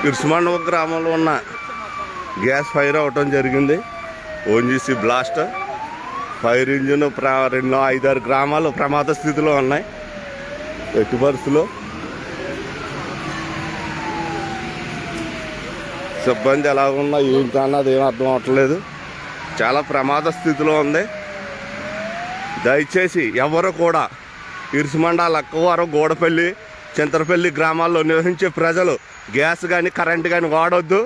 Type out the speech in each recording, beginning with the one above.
ఇరుసుమండ గ్రామంలో ఉన్న gas fire అవటం జరిగింది. ఓఎన్జీసీ బ్లాస్ట్ ఫైర్ ఇంజిన్ 5-6 గ్రామాలు ప్రమాద స్థితిలో ఉన్నాయి. ఎట్టి పరిస్థితుల్లో సిబ్బంది ఎలా ఉన్నా ఏంటన్నది ఏం అర్థం అవట్లేదు. చాలా ప్రమాద స్థితిలో ఉంది. దయచేసి ఎవరు కూడా ఇరుసుమండ, లక్కవరం, గూడపల్లి, చింతరపల్లి గ్రామాల్లో నివసించే ప్రజలు గ్యాస్ కానీ కరెంటు కానీ వాడొద్దు.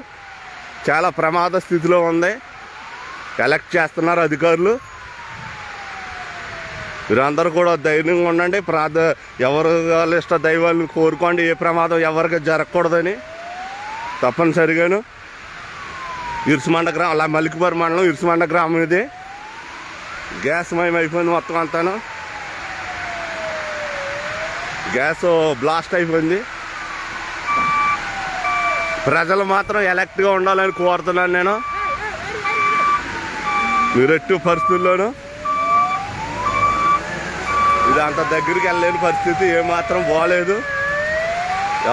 చాలా ప్రమాద స్థితిలో ఉంది. ఎలక్ట్ చేస్తున్నారు అధికారులు. మీరందరూ కూడా ధైర్యంగా ఉండండి. ఎవరు ఇష్ట దైవాలను కోరుకోండి. ఏ ప్రమాదం ఎవరికి జరగకూడదని. తప్పనిసరిగాను ఇరుసుమండ గ్రామం, అలా మల్లికపురం మండలం ఇరుసుమండ గ్రామం ఇది. గ్యాస్ మయం అయిపోయింది మొత్తం అంతాను. గ్యాస్ బ్లాస్ట్ అయిపోయింది. ప్రజలు మాత్రం ఎలక్ట్గా ఉండాలని కోరుతున్నాను నేను. మీరు ఎట్టి పరిస్థితుల్లోనూ ఇది అంత దగ్గరికి వెళ్ళలేని పరిస్థితి ఏమాత్రం బాగలేదు.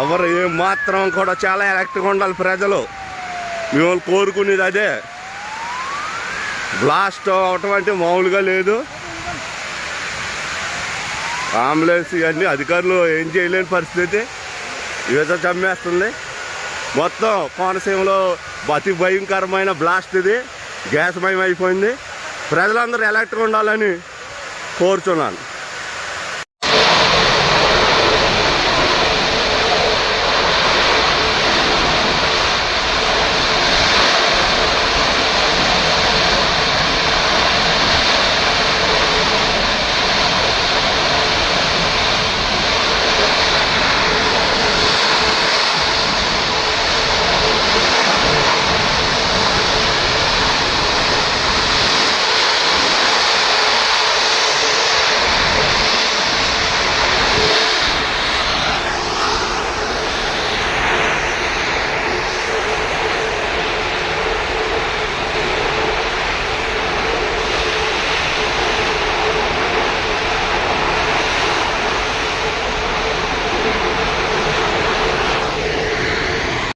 ఎవరు ఏమాత్రం కూడా చాలా ఎలక్ట్గా ఉండాలి ప్రజలు. మిమ్మల్ని కోరుకునేది అదే. బ్లాస్ట్ అవటం అంటే మామూలుగా లేదు. అంబులెన్స్ ఇవన్నీ అధికారులు ఏం చేయలేని పరిస్థితి. ఏదో చమ్మేస్తుంది మొత్తం. కోనసీమలో అతి భయంకరమైన బ్లాస్ట్ ఇది. గ్యాస్ మయం అయిపోయింది. ప్రజలందరూ ఎలక్ట్గా ఉండాలని కోరుచున్నాను.